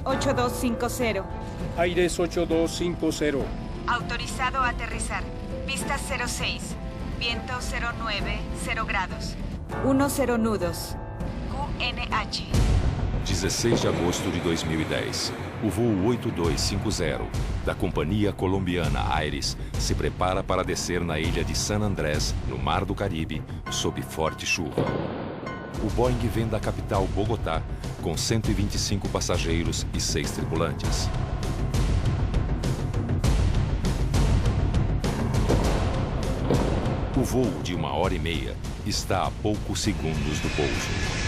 8250. Aires 8250. Autorizado a aterrizar. Pista 06. Viento 09, 0 grados. 10 nudos. QNH. 16 de agosto de 2010. O voo 8250 da companhia colombiana Aires se prepara para descer na ilha de San Andrés, no Mar do Caribe, sob forte chuva. O Boeing vem da capital Bogotá com 125 passageiros e 6 tripulantes. O voo de 1h30 está a poucos segundos do pouso.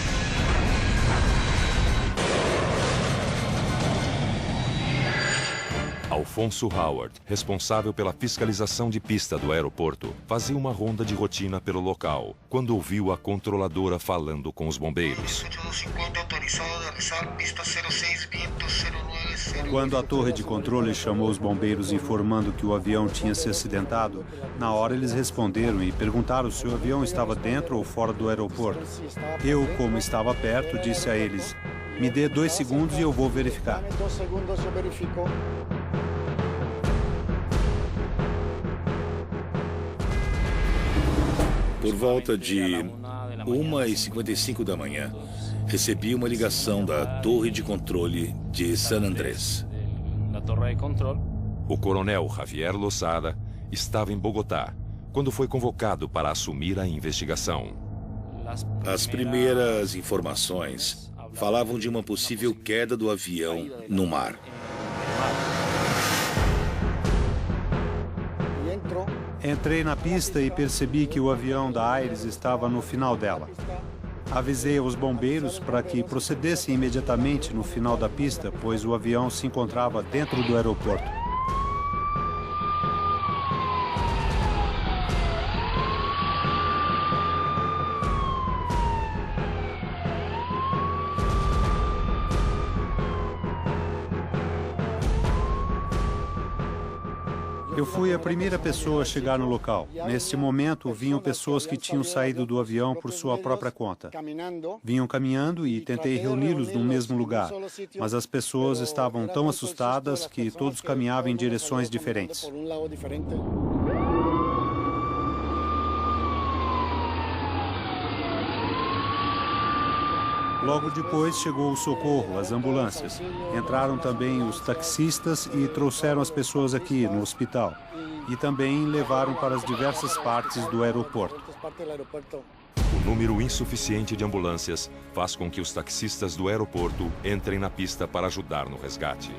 Alfonso Howard, responsável pela fiscalização de pista do aeroporto, fazia uma ronda de rotina pelo local, quando ouviu a controladora falando com os bombeiros. Quando a torre de controle chamou os bombeiros informando que o avião tinha se acidentado, na hora eles responderam e perguntaram se o avião estava dentro ou fora do aeroporto. Eu, como estava perto, disse a eles: "Me dê 2 segundos e eu vou verificar." Por volta de 1h55 da manhã, recebi uma ligação da torre de controle de San Andrés. O coronel Javier Lozada estava em Bogotá quando foi convocado para assumir a investigação. As primeiras informações falavam de uma possível queda do avião no mar. Entrei na pista e percebi que o avião da Aires estava no final dela. Avisei aos bombeiros para que procedessem imediatamente no final da pista, pois o avião se encontrava dentro do aeroporto. Eu fui a primeira pessoa a chegar no local. Neste momento, vinham pessoas que tinham saído do avião por sua própria conta. Vinham caminhando e tentei reuni-los no mesmo lugar, mas as pessoas estavam tão assustadas que todos caminhavam em direções diferentes. Logo depois chegou o socorro, as ambulâncias. Entraram também os taxistas e trouxeram as pessoas aqui no hospital. E também levaram para as diversas partes do aeroporto. O número insuficiente de ambulâncias faz com que os taxistas do aeroporto entrem na pista para ajudar no resgate.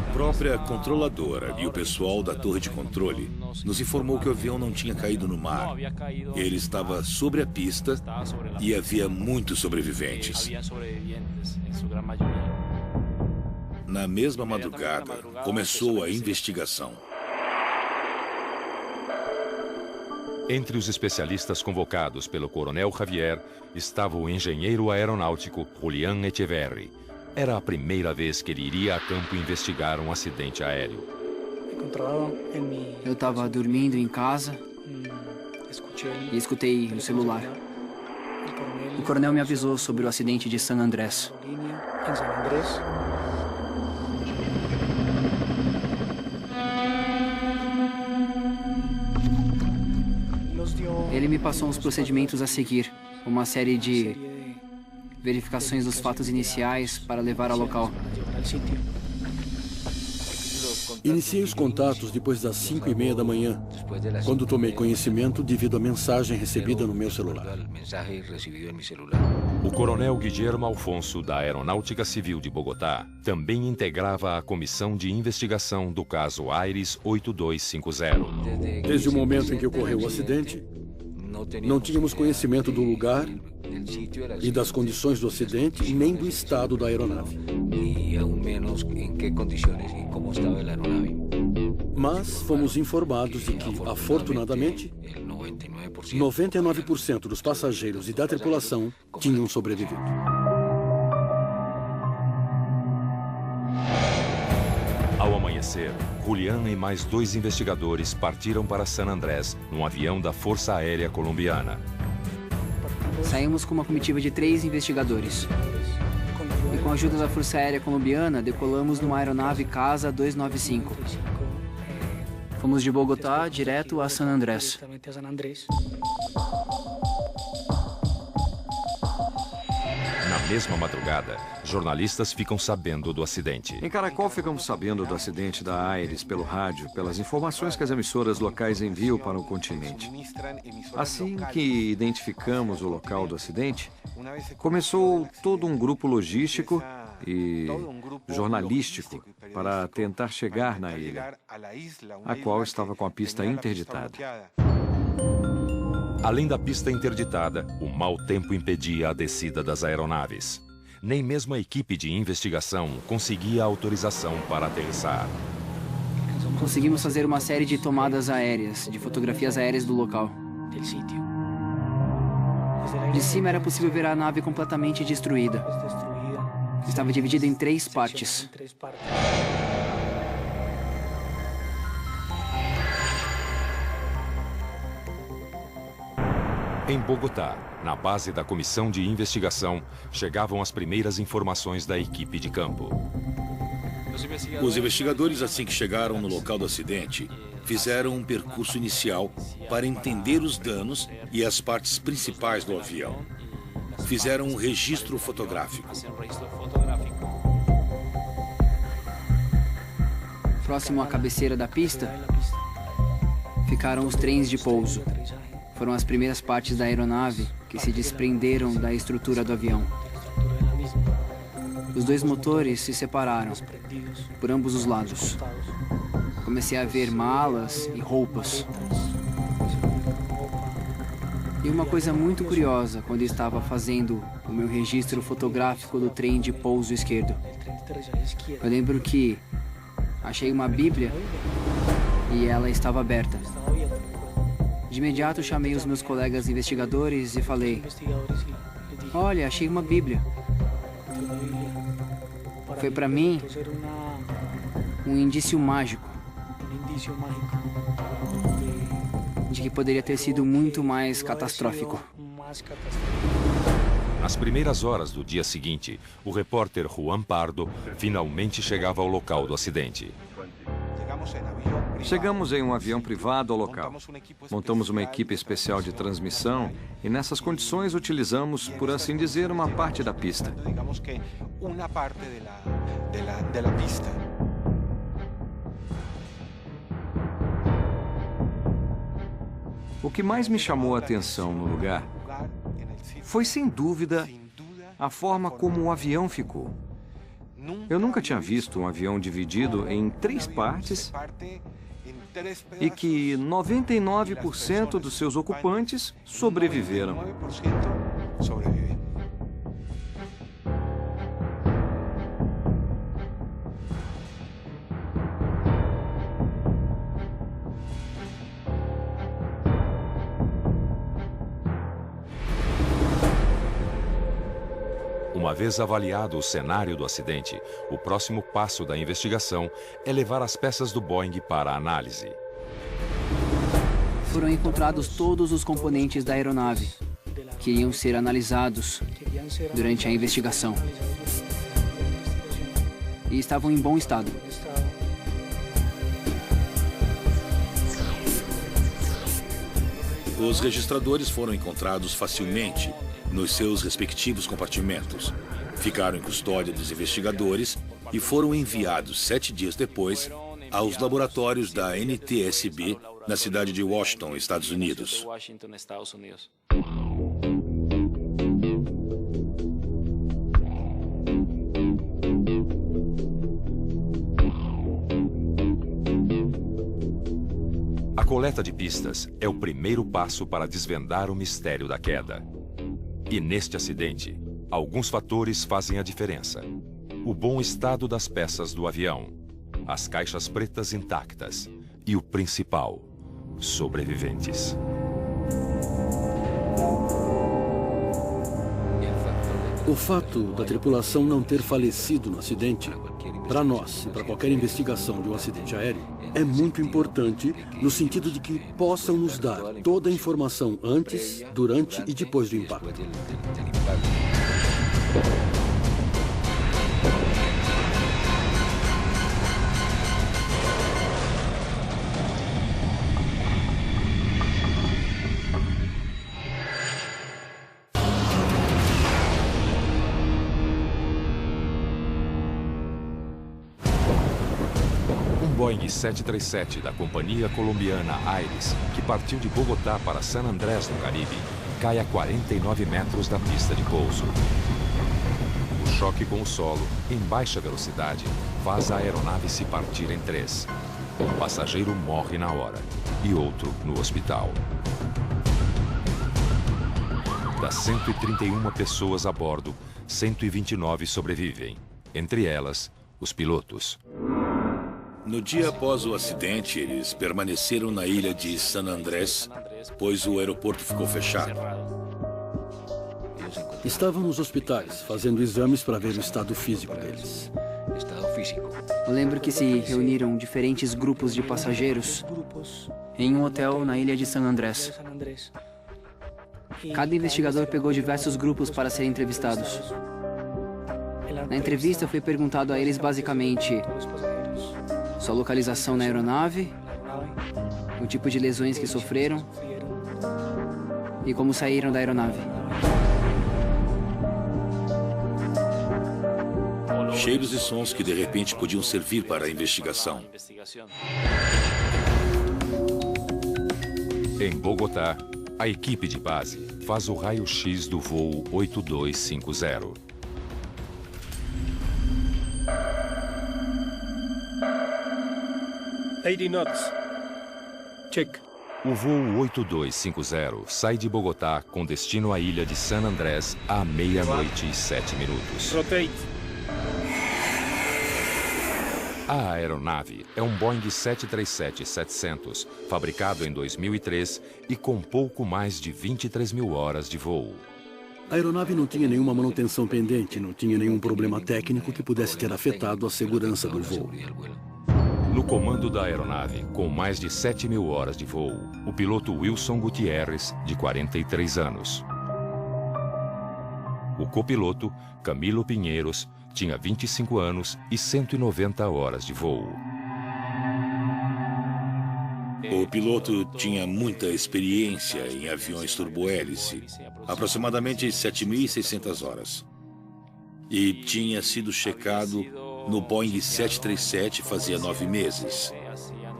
A própria controladora e o pessoal da torre de controle nos informou que o avião não tinha caído no mar. Ele estava sobre a pista e havia muitos sobreviventes. Na mesma madrugada, começou a investigação. Entre os especialistas convocados pelo coronel Javier estava o engenheiro aeronáutico Julián Echeverri. Era a primeira vez que ele iria a campo investigar um acidente aéreo. Eu estava dormindo em casa e escutei o celular. O coronel me avisou sobre o acidente de San Andrés. Ele me passou uns procedimentos a seguir, uma série de verificações dos fatos iniciais para levar ao local. Iniciei os contatos depois das 5h30 da manhã, quando tomei conhecimento devido à mensagem recebida no meu celular. O coronel Guillermo Alfonso, da Aeronáutica Civil de Bogotá, também integrava a comissão de investigação do caso Aires 8250. Desde o momento em que ocorreu o acidente, não tínhamos conhecimento do lugar e das condições do acidente, nem do estado da aeronave. Mas fomos informados de que, afortunadamente, 99% dos passageiros e da tripulação tinham sobrevivido. amanhecer, Julián e mais 2 investigadores partiram para San Andrés num avião da Força Aérea Colombiana. Saímos com uma comitiva de 3 investigadores. E com a ajuda da Força Aérea Colombiana, decolamos numa aeronave Casa 295. Fomos de Bogotá direto a San Andrés. Na mesma madrugada, jornalistas ficam sabendo do acidente. Em Caracol, ficamos sabendo do acidente da Aires pelo rádio, pelas informações que as emissoras locais enviam para o continente. Assim que identificamos o local do acidente, começou todo um grupo logístico e jornalístico para tentar chegar na ilha, a qual estava com a pista interditada. Além da pista interditada, o mau tempo impedia a descida das aeronaves. Nem mesmo a equipe de investigação conseguia autorização para aterrissar. Conseguimos fazer uma série de tomadas aéreas, de fotografias aéreas do local. De cima era possível ver a nave completamente destruída. Estava dividida em 3 partes. Em Bogotá, na base da comissão de investigação, chegavam as primeiras informações da equipe de campo. Os investigadores, assim que chegaram no local do acidente, fizeram um percurso inicial para entender os danos e as partes principais do avião. Fizeram um registro fotográfico. Próximo à cabeceira da pista, ficaram os trens de pouso. Foram as primeiras partes da aeronave que se desprenderam da estrutura do avião. Os 2 motores se separaram, por ambos os lados. Comecei a ver malas e roupas. E uma coisa muito curiosa quando estava fazendo o meu registro fotográfico do trem de pouso esquerdo. Eu lembro que achei uma Bíblia e ela estava aberta. De imediato chamei os meus colegas investigadores e falei: "Olha, achei uma Bíblia." Foi para mim um indício mágico de que poderia ter sido muito mais catastrófico. Nas primeiras horas do dia seguinte, o repórter Juan Pardo finalmente chegava ao local do acidente. Chegamos em um avião privado ao local. Montamos uma equipe especial de transmissão e nessas condições utilizamos, por assim dizer, uma parte da pista. O que mais me chamou a atenção no lugar foi, sem dúvida, a forma como o avião ficou. Eu nunca tinha visto um avião dividido em 3 partes e que 99% dos seus ocupantes sobreviveram. Uma vez avaliado o cenário do acidente, o próximo passo da investigação é levar as peças do Boeing para a análise. Foram encontrados todos os componentes da aeronave, que iriam ser analisados durante a investigação. E estavam em bom estado. Os registradores foram encontrados facilmente nos seus respectivos compartimentos. Ficaram em custódia dos investigadores e foram enviados 7 dias depois aos laboratórios da NTSB na cidade de Washington, Estados Unidos. A coleta de pistas é o primeiro passo para desvendar o mistério da queda. E neste acidente, alguns fatores fazem a diferença. O bom estado das peças do avião, as caixas pretas intactas e o principal, sobreviventes. O fato da tripulação não ter falecido no acidente Para nós e para qualquer investigação de um acidente aéreo, é muito importante no sentido de que possam nos dar toda a informação antes, durante e depois do impacto. Boeing 737 da companhia colombiana Aires, que partiu de Bogotá para San Andrés, no Caribe, cai a 49 metros da pista de pouso. O choque com o solo, em baixa velocidade, faz a aeronave se partir em três. Um passageiro morre na hora e outro no hospital. Das 131 pessoas a bordo, 129 sobrevivem, entre elas, os pilotos. No dia após o acidente, eles permaneceram na ilha de San Andrés, pois o aeroporto ficou fechado. Estavam nos hospitais, fazendo exames para ver o estado físico deles. Eu lembro que se reuniram diferentes grupos de passageiros em um hotel na ilha de San Andrés. Cada investigador pegou diversos grupos para serem entrevistados. Na entrevista foi perguntado a eles basicamente sua localização na aeronave, o tipo de lesões que sofreram e como saíram da aeronave. Cheiros e sons que de repente podiam servir para a investigação. Em Bogotá, a equipe de base faz o raio-x do voo 8250. knots. Check. O voo 8250 sai de Bogotá com destino à ilha de San Andrés à 00:07. Rotate. A aeronave é um Boeing 737-700, fabricado em 2003 e com pouco mais de 23 mil horas de voo. A aeronave não tinha nenhuma manutenção pendente, não tinha nenhum problema técnico que pudesse ter afetado a segurança do voo. No comando da aeronave, com mais de 7 mil horas de voo, o piloto Wilson Gutierrez, de 43 anos. O copiloto, Camilo Pinheiros, tinha 25 anos e 190 horas de voo. O piloto tinha muita experiência em aviões turbohélice, aproximadamente 7.600 horas. E tinha sido checado no Boeing 737 fazia 9 meses.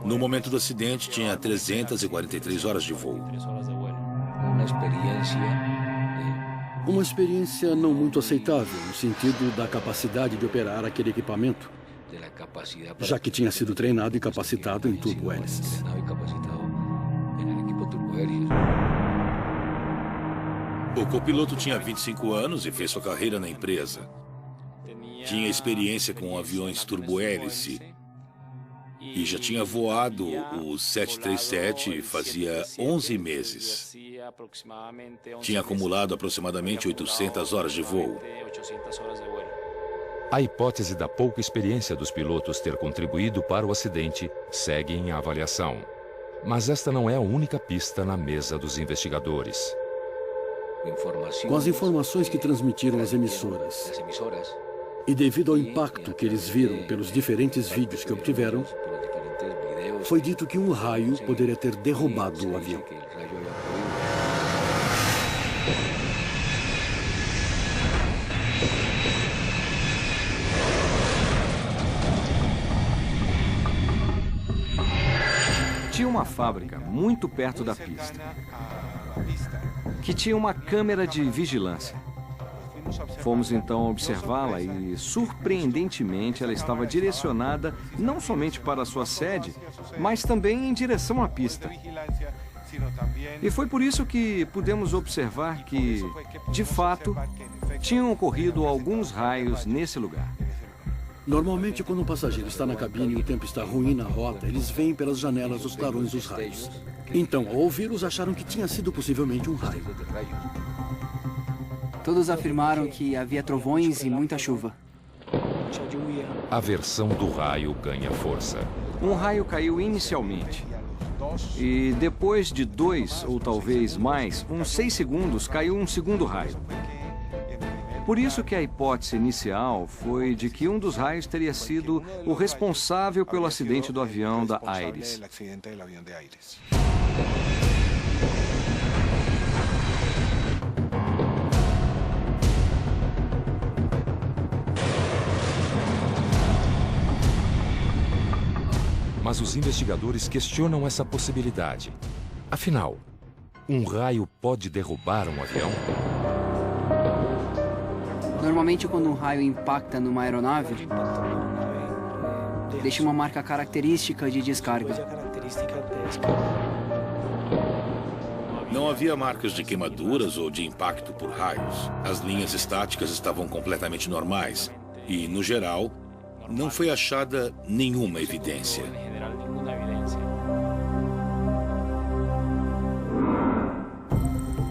No momento do acidente, tinha 343 horas de voo. Uma experiência não muito aceitável, no sentido da capacidade de operar aquele equipamento, já que tinha sido treinado e capacitado em turbohélices. O copiloto tinha 25 anos e fez sua carreira na empresa. Tinha experiência com aviões turbohélice e já tinha voado o 737 fazia 11 meses. Tinha acumulado aproximadamente 800 horas de voo. A hipótese da pouca experiência dos pilotos ter contribuído para o acidente segue em avaliação. Mas esta não é a única pista na mesa dos investigadores. Com as informações que transmitiram as emissoras e devido ao impacto que eles viram pelos diferentes vídeos que obtiveram, foi dito que um raio poderia ter derrubado o avião. Tinha uma fábrica muito perto da pista, que tinha uma câmera de vigilância. Fomos então observá-la e, surpreendentemente, ela estava direcionada não somente para a sua sede, mas também em direção à pista. E foi por isso que pudemos observar que, de fato, tinham ocorrido alguns raios nesse lugar. Normalmente, quando um passageiro está na cabine e o tempo está ruim na rota, eles veem pelas janelas os clarões dos raios. Então, ao ouvi-los, acharam que tinha sido possivelmente um raio. Todos afirmaram que havia trovões e muita chuva. A versão do raio ganha força. Um raio caiu inicialmente. E depois de 2 ou talvez mais, uns 6 segundos, caiu um segundo raio. Por isso que a hipótese inicial foi de que um dos raios teria sido o responsável pelo acidente do avião da Aires. Mas os investigadores questionam essa possibilidade. Afinal, um raio pode derrubar um avião? Normalmente, quando um raio impacta numa aeronave, deixa uma marca característica de descarga. Não havia marcas de queimaduras ou de impacto por raios. As linhas estáticas estavam completamente normais e, no geral, não foi achada nenhuma evidência.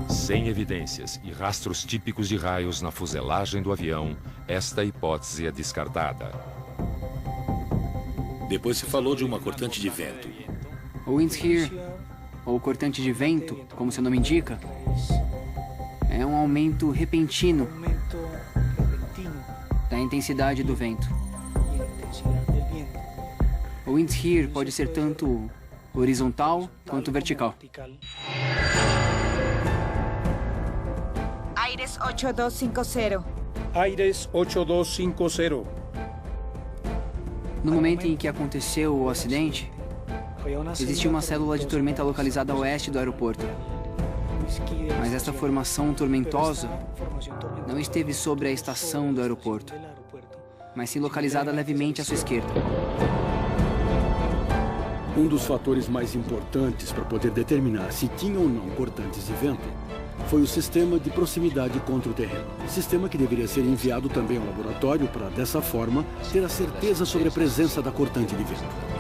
Sem evidências e rastros típicos de raios na fuselagem do avião, esta hipótese é descartada. Depois se falou de uma cortante de vento. O wind shear, ou cortante de vento, como seu nome indica, é um aumento repentino da intensidade do vento. O wind shear pode ser tanto horizontal quanto vertical. Aires 8250. Aires 8250. No momento em que aconteceu o acidente, existia uma célula de tormenta localizada a oeste do aeroporto. Mas essa formação tormentosa não esteve sobre a estação do aeroporto, mas sim localizada levemente à sua esquerda. Um dos fatores mais importantes para poder determinar se tinha ou não cortantes de vento foi o sistema de proximidade contra o terreno. Sistema que deveria ser enviado também ao laboratório para, dessa forma, ter a certeza sobre a presença da cortante de vento.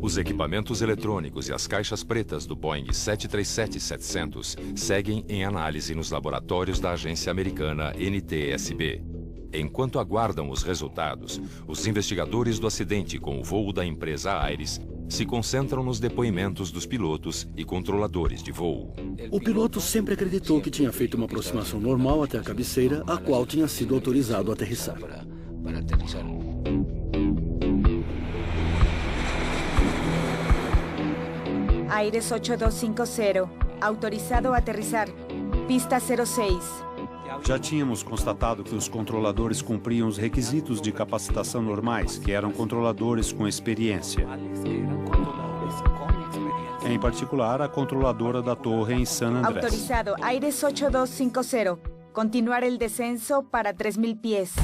Os equipamentos eletrônicos e as caixas pretas do Boeing 737-700 seguem em análise nos laboratórios da agência americana NTSB. Enquanto aguardam os resultados, os investigadores do acidente com o voo da empresa Aires se concentram nos depoimentos dos pilotos e controladores de voo. O piloto sempre acreditou que tinha feito uma aproximação normal até a cabeceira, a qual tinha sido autorizado a aterrissar. Aires 8250. Autorizado a aterrissar. Pista 06. Já tínhamos constatado que os controladores cumpriam os requisitos de capacitação normais, que eram controladores com experiência. Em particular, a controladora da torre em San Andrés. Autorizado. Aires 8250. Continuar el descenso para 3.000 pies.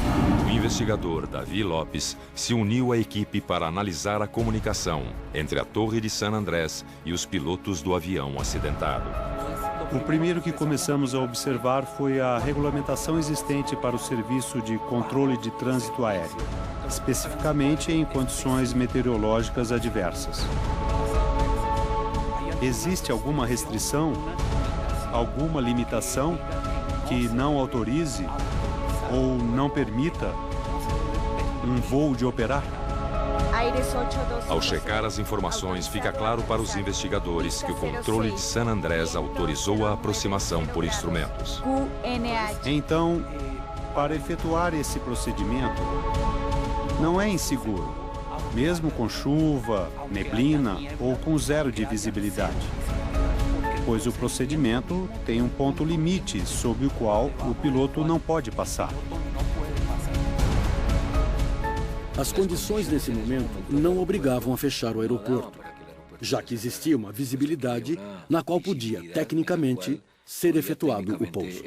O investigador Davi Lopes se uniu à equipe para analisar a comunicação entre a torre de San Andrés e os pilotos do avião acidentado. O primeiro que começamos a observar foi a regulamentação existente para o serviço de controle de trânsito aéreo, especificamente em condições meteorológicas adversas. Existe alguma restrição, alguma limitação que não autorize ou não permita um voo de operar? Ao checar as informações, fica claro para os investigadores que o controle de San Andrés autorizou a aproximação por instrumentos. Então, para efetuar esse procedimento, não é inseguro, mesmo com chuva, neblina ou com zero de visibilidade, pois o procedimento tem um ponto limite sob o qual o piloto não pode passar. As condições nesse momento não obrigavam a fechar o aeroporto, já que existia uma visibilidade na qual podia, tecnicamente, ser efetuado o pouso.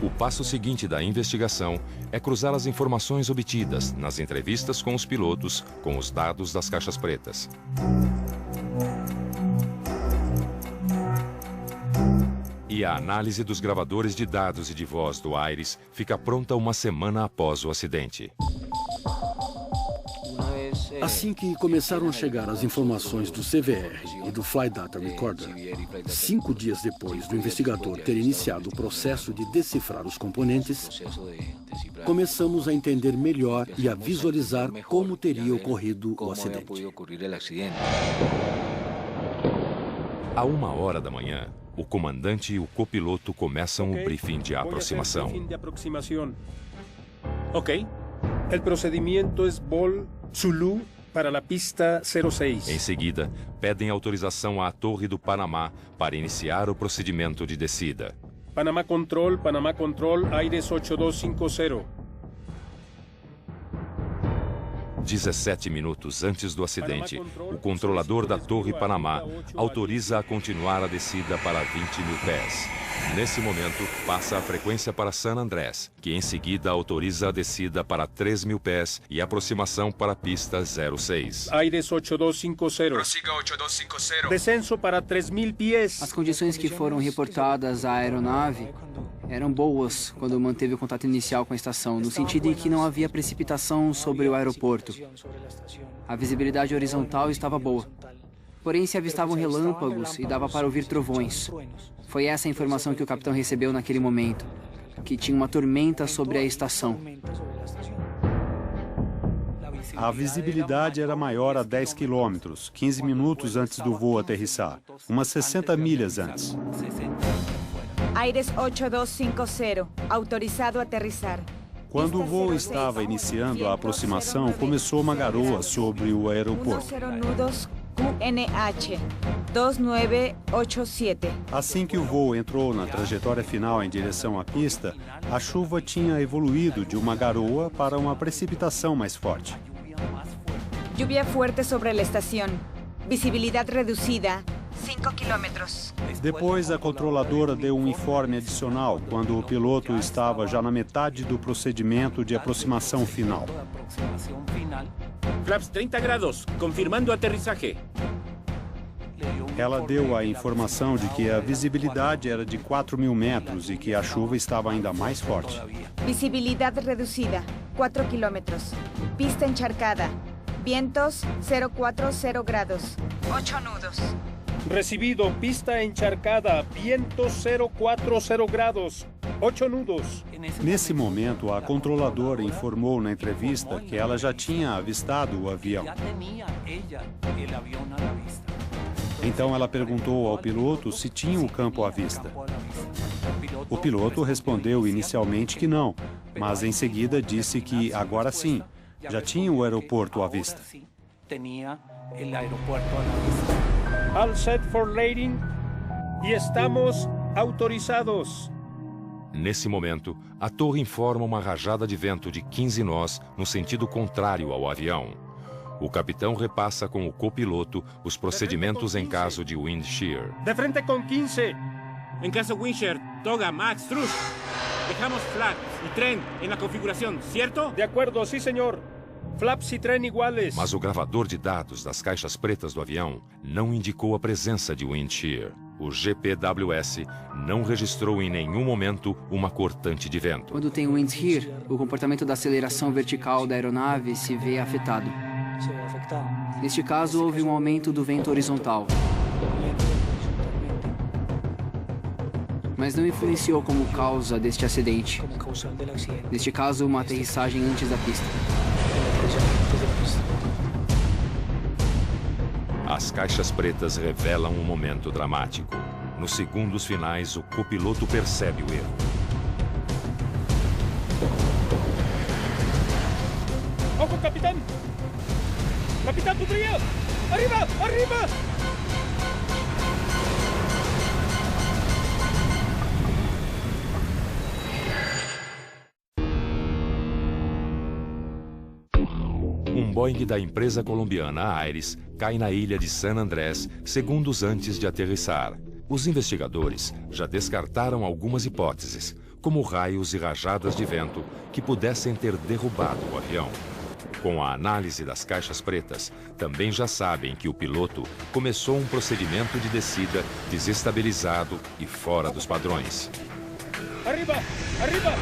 O passo seguinte da investigação é cruzar as informações obtidas nas entrevistas com os pilotos com os dados das caixas pretas. E a análise dos gravadores de dados e de voz do Aires fica pronta uma semana após o acidente. Assim que começaram a chegar as informações do CVR e do Flight Data Recorder, 5 dias depois do investigador ter iniciado o processo de decifrar os componentes, começamos a entender melhor e a visualizar como teria ocorrido o acidente. À 1h da manhã, o comandante e o copiloto começam o briefing de aproximação. Ok. El procedimiento es Vol Zulu para a pista 06. Em seguida, pedem autorização à Torre do Panamá para iniciar o procedimento de descida. Panamá Control, Aires 8250. 17 minutos antes do acidente, o controlador da Torre Panamá autoriza a continuar a descida para 20 mil pés. Nesse momento, passa a frequência para San Andrés, que em seguida autoriza a descida para 3 mil pés e aproximação para a pista 06. Aires 8250. Prossiga 8250. Descenso para 3.000 pés. As condições que foram reportadas à aeronave eram boas quando manteve o contato inicial com a estação, no sentido em que não havia precipitação sobre o aeroporto. A visibilidade horizontal estava boa. Porém, se avistavam relâmpagos e dava para ouvir trovões. Foi essa a informação que o capitão recebeu naquele momento, que tinha uma tormenta sobre a estação. A visibilidade era maior a 10 quilômetros, 15 minutos antes do voo aterrissar, umas 60 milhas antes. Aires 8250, autorizado a aterrissar. Quando o voo estava iniciando a aproximação, começou uma garoa sobre o aeroporto. 10 nudos QNH 2987. Assim que o voo entrou na trajetória final em direção à pista, a chuva tinha evoluído de uma garoa para uma precipitação mais forte. Lluvia fuerte sobre a estação. Visibilidade reduzida. 5 quilômetros. Depois, a controladora deu um informe adicional quando o piloto estava já na metade do procedimento de aproximação final. Flaps 30 grados, confirmando aterrissagem. Ela deu a informação de que a visibilidade era de 4.000 metros e que a chuva estava ainda mais forte. Visibilidade reduzida, 4 quilômetros. Pista encharcada. Vientos 040 grados. 8 nudos. Recibido, pista encharcada, viento 040 grados, 8 nudos. Nesse momento, a controladora informou na entrevista que ela já tinha avistado o avião. Então ela perguntou ao piloto se tinha o campo à vista. O piloto respondeu inicialmente que não, mas em seguida disse que agora sim, já tinha o aeroporto à vista. All set for landing e estamos autorizados. Nesse momento, a torre informa uma rajada de vento de 15 nós no sentido contrário ao avião. O capitão repassa com o copiloto os procedimentos em caso de wind shear. De frente com 15. Em caso wind shear, toga, max, thrust. Dejamos flat e tren na configuração, certo? De acordo, sim, senhor. Flaps e trem iguais. Mas o gravador de dados das caixas pretas do avião não indicou a presença de wind shear. O GPWS não registrou em nenhum momento uma cortante de vento. Quando tem wind shear, o comportamento da aceleração vertical da aeronave se vê afetado. Neste caso, houve um aumento do vento horizontal. Mas não influenciou como causa deste acidente. Neste caso, uma aterrissagem antes da pista. As caixas pretas revelam um momento dramático. Nos segundos finais, o copiloto percebe o erro. Ojo, capitão! Capitão Tudria! Arriba! Arriba! Um Boeing da empresa colombiana Aires cai na ilha de San Andrés segundos antes de aterrissar. Os investigadores já descartaram algumas hipóteses, como raios e rajadas de vento que pudessem ter derrubado o avião. Com a análise das caixas pretas, também já sabem que o piloto começou um procedimento de descida desestabilizado e fora dos padrões. Arriba! Arriba!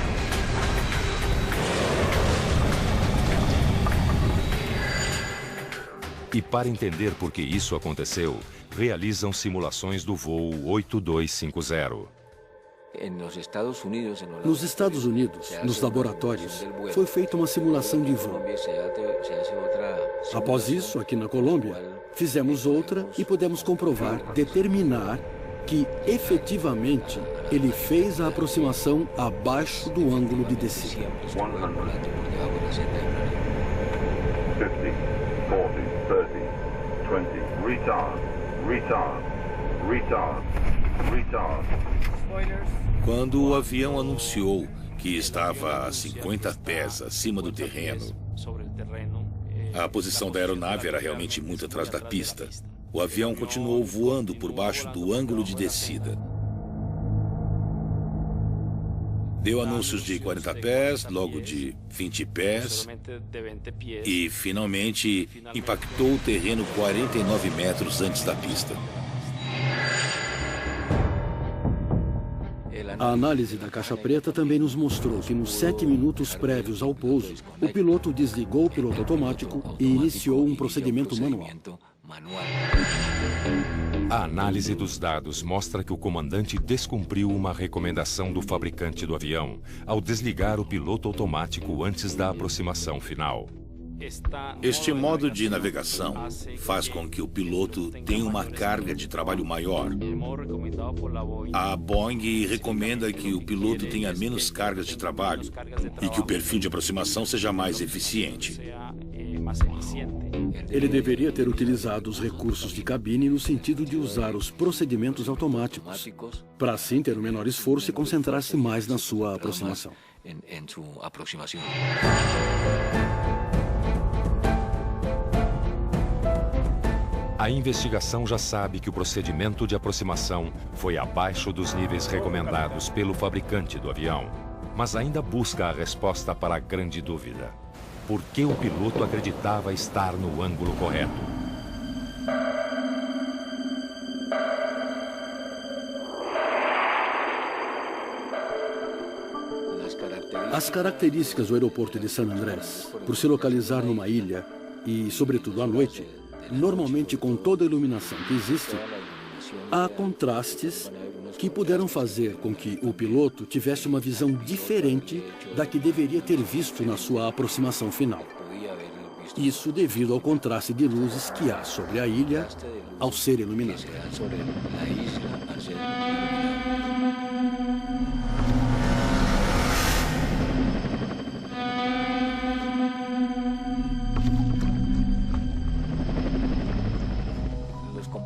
E para entender por que isso aconteceu, realizam simulações do voo 8250. Nos Estados Unidos, nos laboratórios, foi feita uma simulação de voo. Após isso, aqui na Colômbia, fizemos outra e pudemos comprovar, determinar que, efetivamente, ele fez a aproximação abaixo do ângulo de descida. 50, 40, 30, 20, retard, retard, retard, retard. Quando o avião anunciou que estava a 50 pés acima do terreno, a posição da aeronave era realmente muito atrás da pista. O avião continuou voando por baixo do ângulo de descida. Deu anúncios de 40 pés, logo de 20 pés e, finalmente, impactou o terreno 49 metros antes da pista. A análise da caixa preta também nos mostrou que nos 7 minutos prévios ao pouso, o piloto desligou o piloto automático e iniciou um procedimento manual. A análise dos dados mostra que o comandante descumpriu uma recomendação do fabricante do avião ao desligar o piloto automático antes da aproximação final. Este modo de navegação faz com que o piloto tenha uma carga de trabalho maior. A Boeing recomenda que o piloto tenha menos cargas de trabalho e que o perfil de aproximação seja mais eficiente. Ele deveria ter utilizado os recursos de cabine no sentido de usar os procedimentos automáticos, para assim ter um menor esforço e concentrar-se mais na sua aproximação. A investigação já sabe que o procedimento de aproximação foi abaixo dos níveis recomendados pelo fabricante do avião, mas ainda busca a resposta para a grande dúvida. Por que o piloto acreditava estar no ângulo correto? As características do aeroporto de San Andrés, por se localizar numa ilha e, sobretudo à noite, normalmente com toda a iluminação que existe, há contrastes que puderam fazer com que o piloto tivesse uma visão diferente da que deveria ter visto na sua aproximação final. Isso devido ao contraste de luzes que há sobre a ilha ao ser iluminada.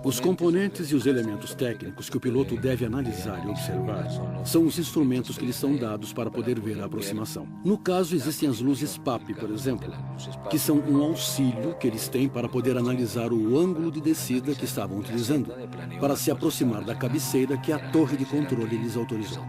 Os componentes e os elementos técnicos que o piloto deve analisar e observar são os instrumentos que lhes são dados para poder ver a aproximação. No caso, existem as luzes PAP, por exemplo, que são um auxílio que eles têm para poder analisar o ângulo de descida que estavam utilizando, para se aproximar da cabeceira que a torre de controle lhes autorizou.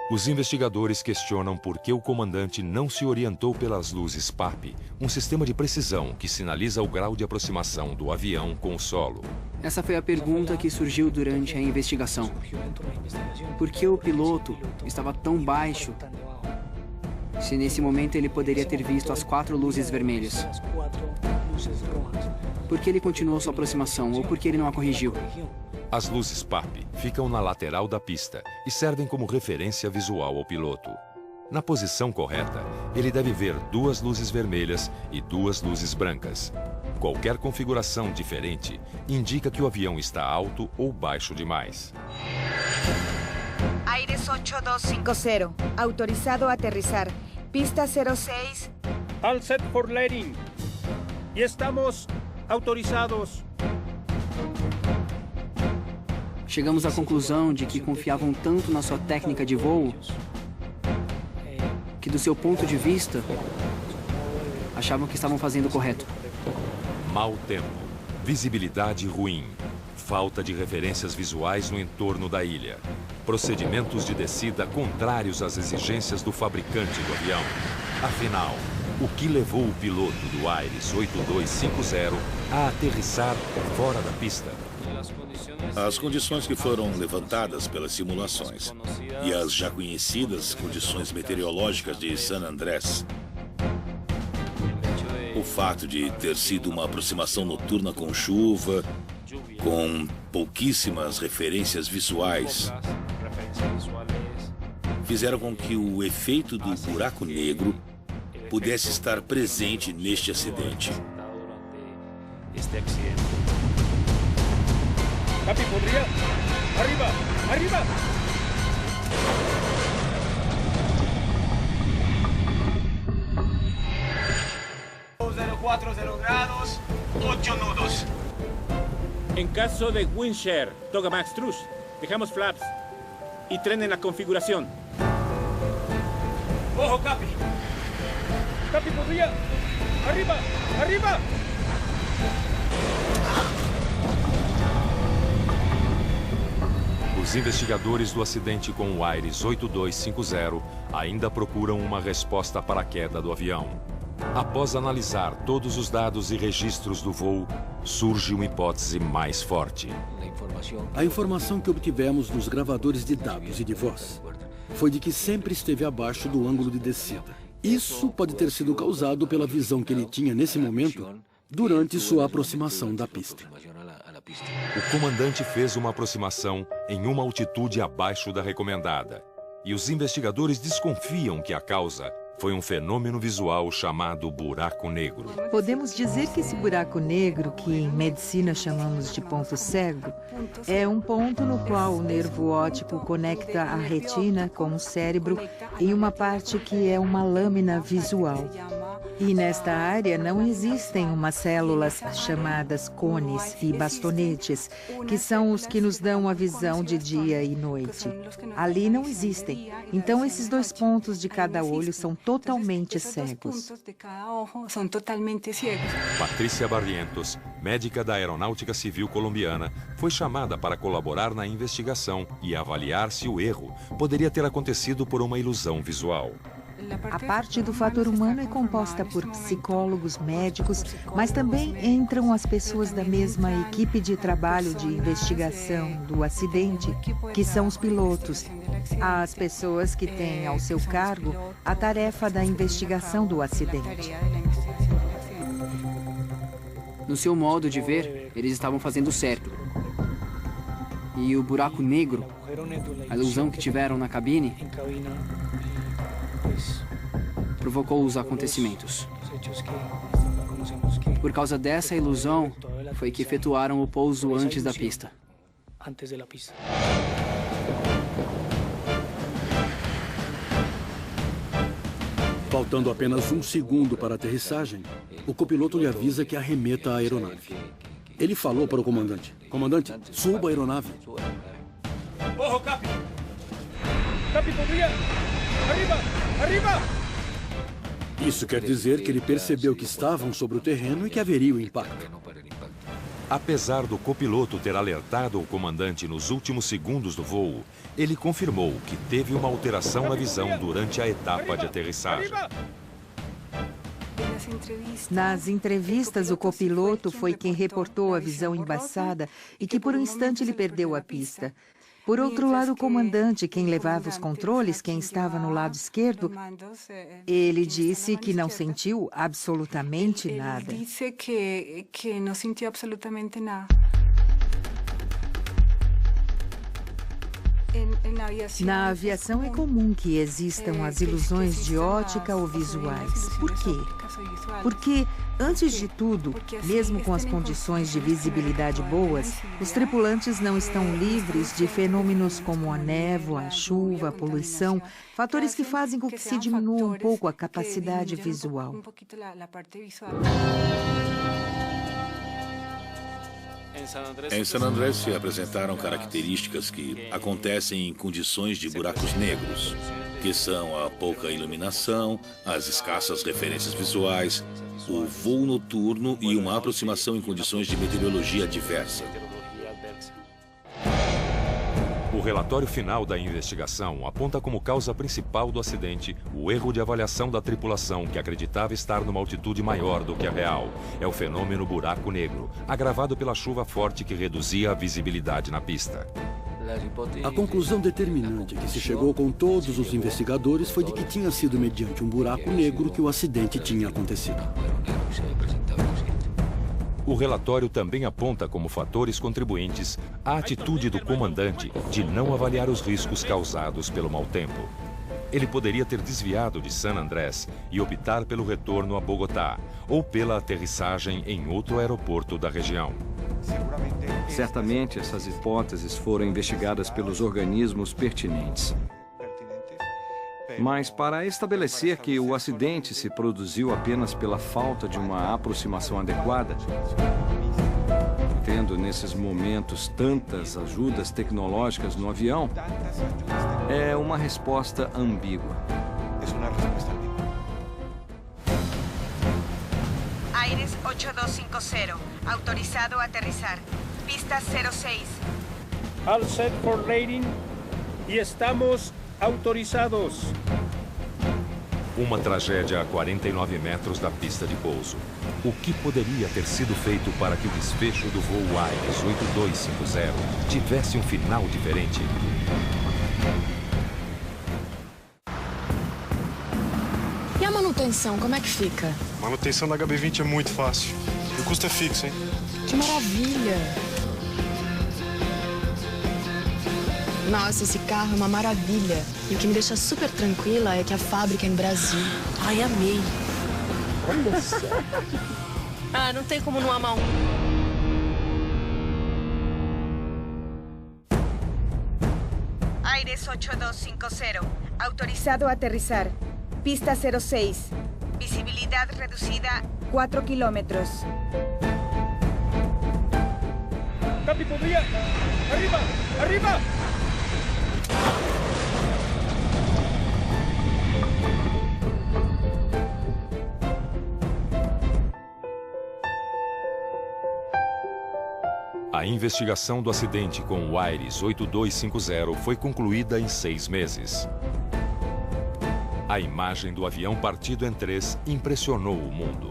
Os investigadores questionam por que o comandante não se orientou pelas luzes PAP, um sistema de precisão que sinaliza o grau de aproximação do avião com o solo. Essa foi a pergunta que surgiu durante a investigação. Por que o piloto estava tão baixo se nesse momento ele poderia ter visto as 4 luzes vermelhas? Por que ele continuou sua aproximação ou por que ele não a corrigiu? As luzes PAP ficam na lateral da pista e servem como referência visual ao piloto. Na posição correta, ele deve ver 2 luzes vermelhas e 2 luzes brancas. Qualquer configuração diferente indica que o avião está alto ou baixo demais. Aires 8250, autorizado a aterrizar. Pista 06. All set for landing. Y estamos autorizados. Chegamos à conclusão de que confiavam tanto na sua técnica de voo que, do seu ponto de vista, achavam que estavam fazendo o correto. Mau tempo, visibilidade ruim, falta de referências visuais no entorno da ilha, procedimentos de descida contrários às exigências do fabricante do avião. Afinal, o que levou o piloto do Aires 8250 a aterrissar fora da pista. As condições que foram levantadas pelas simulações e as já conhecidas condições meteorológicas de San Andrés, o fato de ter sido uma aproximação noturna com chuva, com pouquíssimas referências visuais, fizeram com que o efeito do buraco negro pudesse estar presente neste acidente. Capi, podría. Arriba, arriba. grados, 8 nudos. En caso de wind shear, Toga Max Truss, dejamos flaps y tren en la configuración. ¡Ojo, Capi! Capi, podría. Arriba, arriba. Os investigadores do acidente com o Aires 8250 ainda procuram uma resposta para a queda do avião. Após analisar todos os dados e registros do voo, surge uma hipótese mais forte. A informação que obtivemos nos gravadores de dados e de voz foi de que sempre esteve abaixo do ângulo de descida. Isso pode ter sido causado pela visão que ele tinha nesse momento durante sua aproximação da pista. O comandante fez uma aproximação em uma altitude abaixo da recomendada. E os investigadores desconfiam que a causa foi um fenômeno visual chamado buraco negro. Podemos dizer que esse buraco negro, que em medicina chamamos de ponto cego, é um ponto no qual o nervo óptico conecta a retina com o cérebro em uma parte que é uma lâmina visual. E nesta área não existem umas células chamadas cones e bastonetes, que são os que nos dão a visão de dia e noite. Ali não existem. Então esses dois pontos de cada olho são totalmente cegos. Patrícia Barrientos, médica da Aeronáutica Civil Colombiana, foi chamada para colaborar na investigação e avaliar se o erro poderia ter acontecido por uma ilusão visual. A parte do fator humano é composta por psicólogos, médicos, mas também entram as pessoas da mesma equipe de trabalho de investigação do acidente, que são os pilotos, as pessoas que têm ao seu cargo a tarefa da investigação do acidente. No seu modo de ver, eles estavam fazendo certo. E o buraco negro, a ilusão que tiveram na cabine, provocou os acontecimentos. Por causa dessa ilusão, foi que efetuaram o pouso antes da pista. Faltando apenas um segundo para a aterrissagem, o copiloto lhe avisa que arremeta a aeronave. Ele falou para o comandante: "Comandante, suba a aeronave." Ojo, Capi! Capi, podría! Arriba! Arriba! Isso quer dizer que ele percebeu que estavam sobre o terreno e que haveria o impacto. Apesar do copiloto ter alertado o comandante nos últimos segundos do voo, ele confirmou que teve uma alteração na visão durante a etapa de aterrissagem. Nas entrevistas, o copiloto foi quem reportou a visão embaçada e que por um instante ele perdeu a pista. Por outro lado, o comandante, quem levava os controles, quem estava no lado esquerdo, ele disse que não sentiu absolutamente nada. Na aviação é comum que existam as ilusões de ótica ou visuais. Por quê? Porque, antes de tudo, mesmo com as condições de visibilidade boas, os tripulantes não estão livres de fenômenos como a névoa, a chuva, a poluição, fatores que fazem com que se diminua um pouco a capacidade visual. Em San Andrés se apresentaram características que acontecem em condições de buracos negros, que são a pouca iluminação, as escassas referências visuais, o voo noturno e uma aproximação em condições de meteorologia adversa. O relatório final da investigação aponta como causa principal do acidente o erro de avaliação da tripulação, que acreditava estar numa altitude maior do que a real. É o fenômeno buraco negro, agravado pela chuva forte que reduzia a visibilidade na pista. A conclusão determinante a que se chegou com todos os investigadores foi de que tinha sido mediante um buraco negro que o acidente tinha acontecido. O relatório também aponta como fatores contribuintes a atitude do comandante de não avaliar os riscos causados pelo mau tempo. Ele poderia ter desviado de San Andrés e optar pelo retorno a Bogotá ou pela aterrissagem em outro aeroporto da região. Certamente essas hipóteses foram investigadas pelos organismos pertinentes. Mas para estabelecer que o acidente se produziu apenas pela falta de uma aproximação adequada, tendo nesses momentos tantas ajudas tecnológicas no avião, é uma resposta ambígua. Aires 8250, autorizado a aterrizar. Pista 06. All set for landing y estamos autorizados. Uma tragédia a 49 metros da pista de pouso. O que poderia ter sido feito para que o desfecho do voo Aires 8250 tivesse um final diferente? E a manutenção, como é que fica? A manutenção da HB20 é muito fácil. E o custo é fixo, hein? Que maravilha! Nossa, esse carro é uma maravilha. E o que me deixa super tranquila é que a fábrica é no Brasil. Ai, amei. Olha só. Ah, não tem como não amar um. Aires 8250, autorizado a aterrizar. Pista 06. Visibilidad reducida 4 kilómetros. Capi, podría. ¡Arriba! ¡Arriba! A investigação do acidente com o Aires 8250 foi concluída em 6 meses. A imagem do avião partido em 3 impressionou o mundo.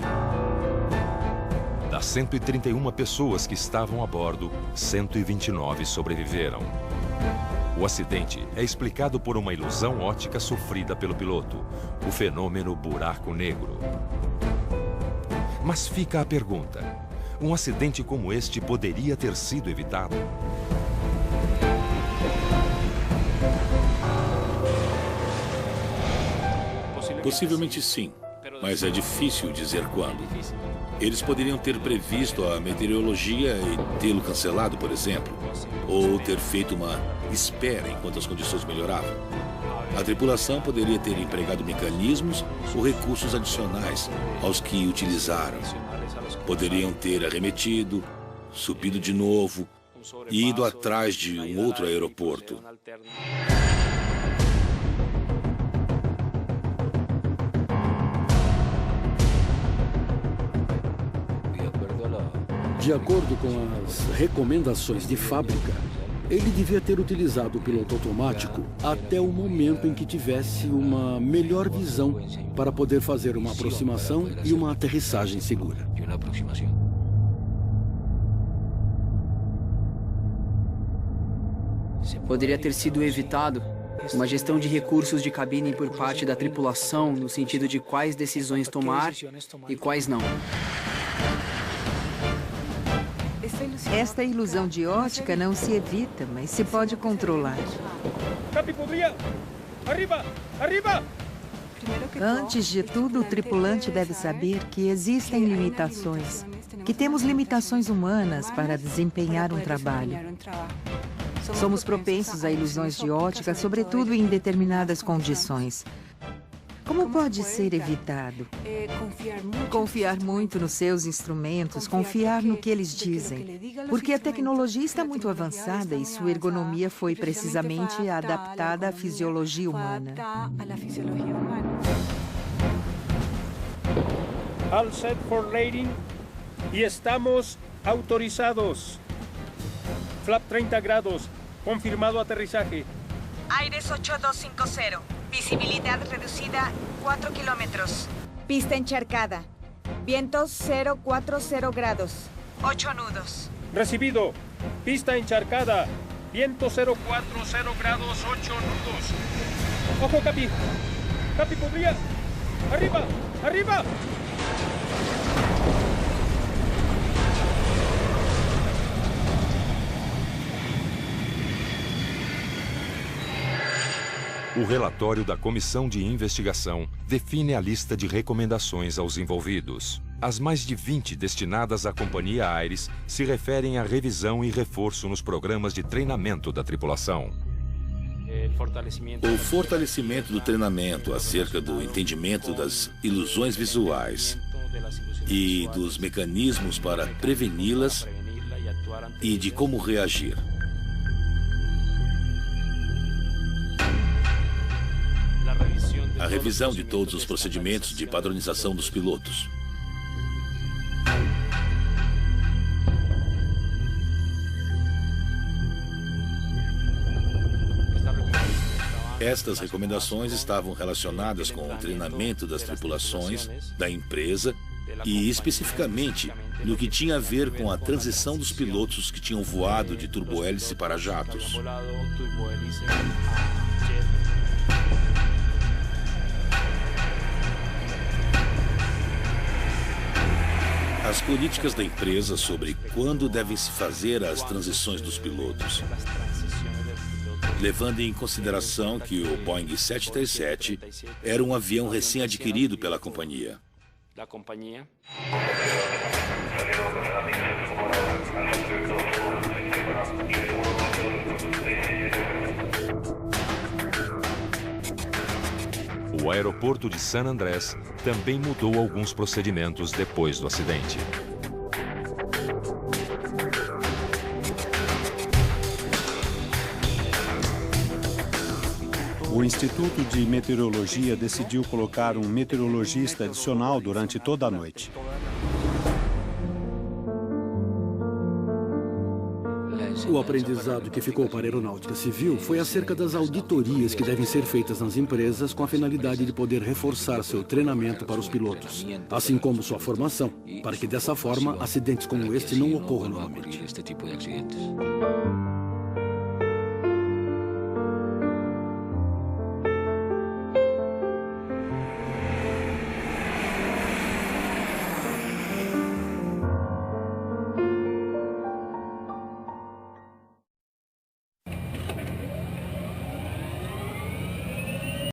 Das 131 pessoas que estavam a bordo, 129 sobreviveram. O acidente é explicado por uma ilusão óptica sofrida pelo piloto, o fenômeno buraco negro. Mas fica a pergunta: um acidente como este poderia ter sido evitado? Possivelmente sim, mas é difícil dizer quando. Eles poderiam ter previsto a meteorologia e tê-lo cancelado, por exemplo, ou ter feito uma espera enquanto as condições melhoravam. A tripulação poderia ter empregado mecanismos ou recursos adicionais aos que utilizaram. Poderiam ter arremetido, subido de novo e ido atrás de um outro aeroporto. De acordo com as recomendações de fábrica, ele devia ter utilizado o piloto automático até o momento em que tivesse uma melhor visão para poder fazer uma aproximação e uma aterrissagem segura. Poderia ter sido evitado uma gestão de recursos de cabine por parte da tripulação, no sentido de quais decisões tomar e quais não. Esta ilusão de ótica não se evita, mas se pode controlar. Capi, podría. ¡Arriba! ¡Arriba! Antes de tudo, o tripulante deve saber que existem limitações, que temos limitações humanas para desempenhar um trabalho. Somos propensos a ilusões de ótica, sobretudo em determinadas condições. Como pode ser evitado? Confiar muito nos seus instrumentos, confiar no que eles dizem. Porque a tecnologia está muito avançada e sua ergonomia foi precisamente adaptada à fisiologia humana. All set for landing y estamos autorizados. Flap 30 grados. Confirmado aterrizaje. Aires 8250. Visibilidad reducida 4 kilómetros. Pista encharcada. Vientos 040 grados. 8 nudos. Recibido. Pista encharcada. Viento 040 grados, 8 nudos. Ojo, Capi. Capi, podría. ¡Arriba! ¡Arriba! O relatório da Comissão de Investigação define a lista de recomendações aos envolvidos. As mais de 20 destinadas à Companhia Aires se referem à revisão e reforço nos programas de treinamento da tripulação. O fortalecimento do treinamento acerca do entendimento das ilusões visuais e dos mecanismos para preveni-las e de como reagir. A revisão de todos os procedimentos de padronização dos pilotos. Estas recomendações estavam relacionadas com o treinamento das tripulações, da empresa e, especificamente, no que tinha a ver com a transição dos pilotos que tinham voado de turbohélice para jatos. As políticas da empresa sobre quando devem se fazer as transições dos pilotos, levando em consideração que o Boeing 737 era um avião recém-adquirido pela companhia. O aeroporto de San Andrés também mudou alguns procedimentos depois do acidente. O Instituto de Meteorologia decidiu colocar um meteorologista adicional durante toda a noite. O aprendizado que ficou para a Aeronáutica Civil foi acerca das auditorias que devem ser feitas nas empresas com a finalidade de poder reforçar seu treinamento para os pilotos, assim como sua formação, para que dessa forma acidentes como este não ocorram novamente.